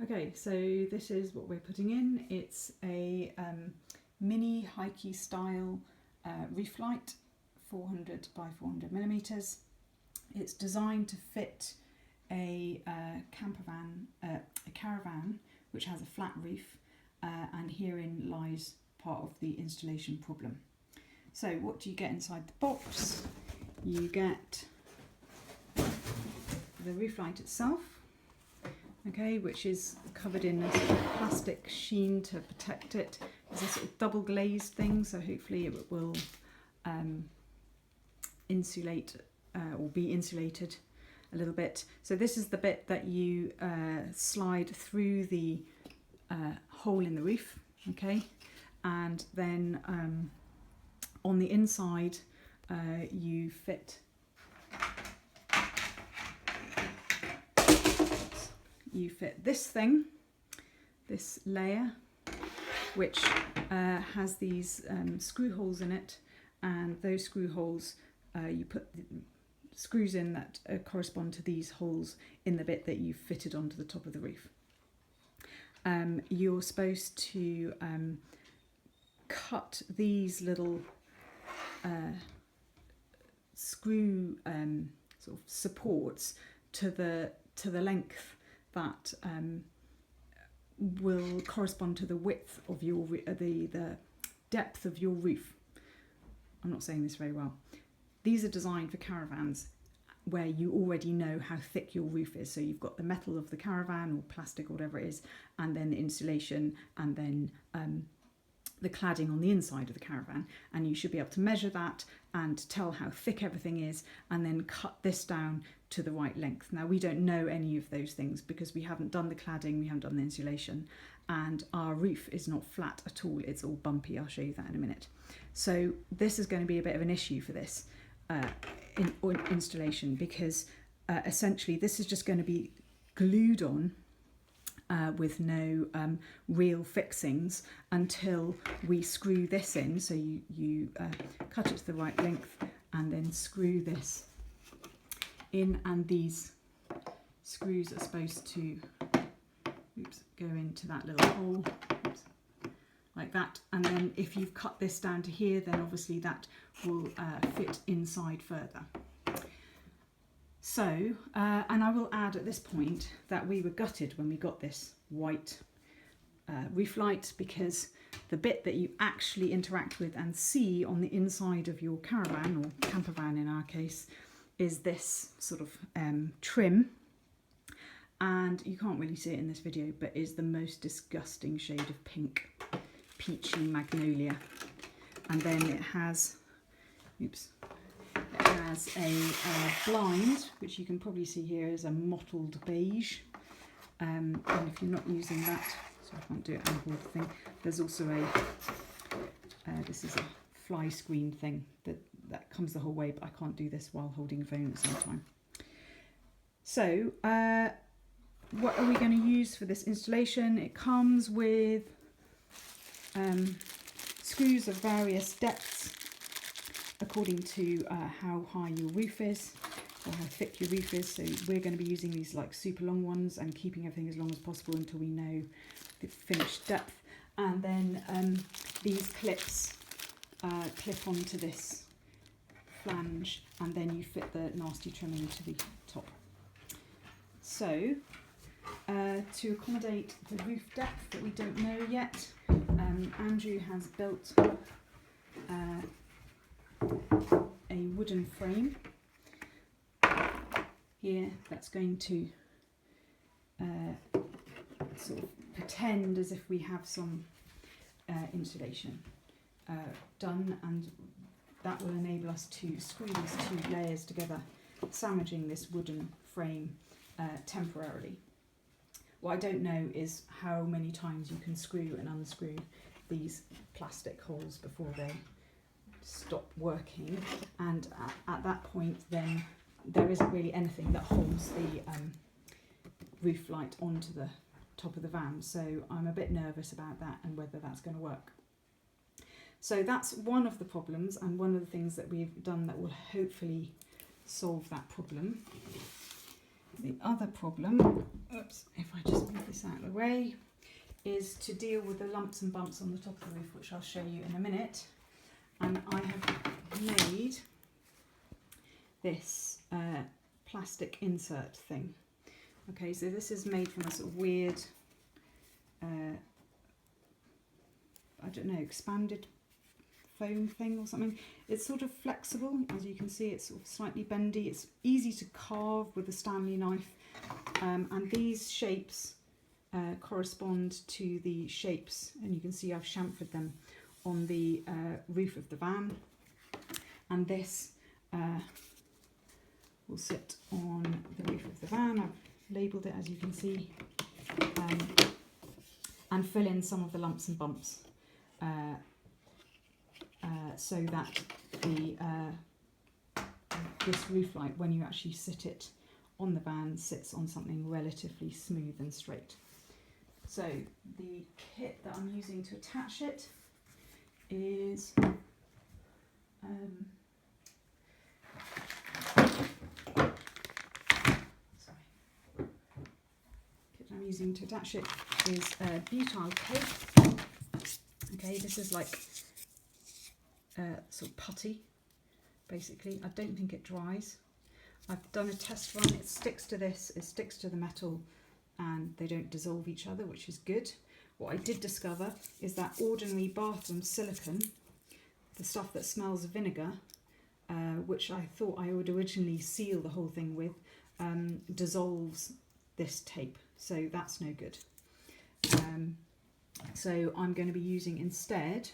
Okay, so this is what we're putting in. It's a mini Heiki style reef light, 400 by 400 millimeters. It's designed to fit a caravan which has a flat roof, and herein lies part of the installation problem. So what do you get inside the box? You get the roof light itself, okay, which is covered in a sort of plastic sheen to protect it. It's a sort of double glazed thing, so hopefully it will insulate or be insulated a little bit. So this is the bit that you slide through the hole in the roof, okay, and then on the inside you fit this thing, this layer, which has these screw holes in it, and those screw holes you put the screws in that correspond to these holes in the bit that you've fitted onto the top of the roof. You're supposed to cut these little screw sort of supports to the length that will correspond to the width of your the depth of your roof. I'm not saying this very well. These are designed for caravans where you already know how thick your roof is. So you've got the metal of the caravan or plastic or whatever it is, and then the insulation, and then the cladding on the inside of the caravan, and you should be able to measure that and tell how thick everything is, and then cut this down to the right length. Now, we don't know any of those things because we haven't done the cladding, we haven't done the insulation, and our roof is not flat at all, it's all bumpy. I'll show you that in a minute. So this is going to be a bit of an issue for this installation, because essentially this is just going to be glued on with no real fixings until we screw this in. So you cut it to the right length and then screw this in, and these screws are supposed to go into that little hole, like that, and then if you've cut this down to here, then obviously that will fit inside further. So, and I will add at this point that we were gutted when we got this white roof light, because the bit that you actually interact with and see on the inside of your caravan, or camper van in our case, is this sort of trim, and you can't really see it in this video, but is the most disgusting shade of pink, peachy magnolia. And then it has, a blind, which you can probably see here is a mottled beige, and if you're not using that, so I can't do it on the thing, there's also this is a fly screen thing that comes the whole way, but I can't do this while holding a phone at the same time. So what are we going to use for this installation? It comes with screws of various depths according to how high your roof is, or how thick your roof is. So we're going to be using these like super long ones and keeping everything as long as possible until we know the finished depth. And then these clips clip onto this flange, and then you fit the nasty trimming to the top. So to accommodate the roof depth that we don't know yet, Andrew has built a wooden frame here that's going to sort of pretend as if we have some insulation done, and that will enable us to screw these two layers together, sandwiching this wooden frame temporarily. What I don't know is how many times you can screw and unscrew these plastic holes before they stop working, and at that point then there isn't really anything that holds the roof light onto the top of the van, so I'm a bit nervous about that and whether that's going to work. So that's one of the problems, and one of the things that we've done that will hopefully solve that problem. The other problem, oops, if I just move this out a little the way, is to deal with the lumps and bumps on the top of the roof, which I'll show you in a minute. And I have made this plastic insert thing. Okay, so this is made from a sort of weird, I don't know, expanded foam thing or something. It's sort of flexible, as you can see. It's sort of slightly bendy. It's easy to carve with a Stanley knife, and these shapes correspond to the shapes, and you can see I've chamfered them on the roof of the van, and this will sit on the roof of the van. I've labelled it, as you can see, and fill in some of the lumps and bumps so that the this roof light, when you actually sit it on the van, sits on something relatively smooth and straight. So the kit that I'm using to attach it is I'm using to attach it is butyl tape. Okay, this is like sort of putty, basically. I don't think it dries. I've done a test run. It sticks to this, it sticks to the metal, and they don't dissolve each other, which is good. What I did discover is that ordinary bathroom silicone, the stuff that smells of vinegar, which I thought I would originally seal the whole thing with, dissolves this tape, so that's no good. So I'm going to be using instead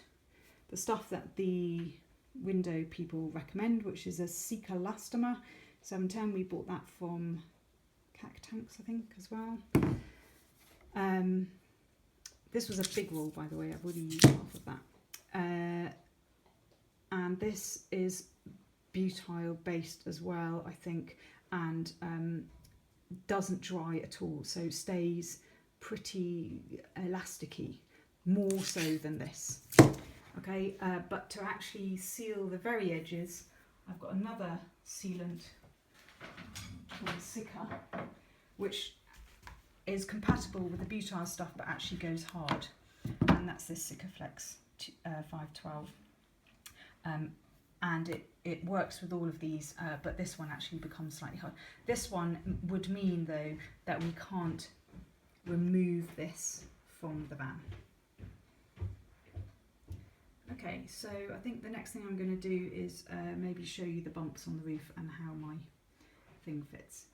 the stuff that the window people recommend, which is a Cica-Elastomer 710. We bought that from Tanks, I think, as well. This was a big roll, by the way. I've already used half of that. And this is butyl based as well, I think, and doesn't dry at all, so stays pretty elasticy, more so than this. Okay, but to actually seal the very edges, I've got another sealant called Cica, which is compatible with the butyl stuff but actually goes hard, and that's this Sikaflex 512. And it works with all of these, but this one actually becomes slightly hard. This one would mean, though, that we can't remove this from the van. Okay, so I think the next thing I'm going to do is maybe show you the bumps on the roof and how my thing fits.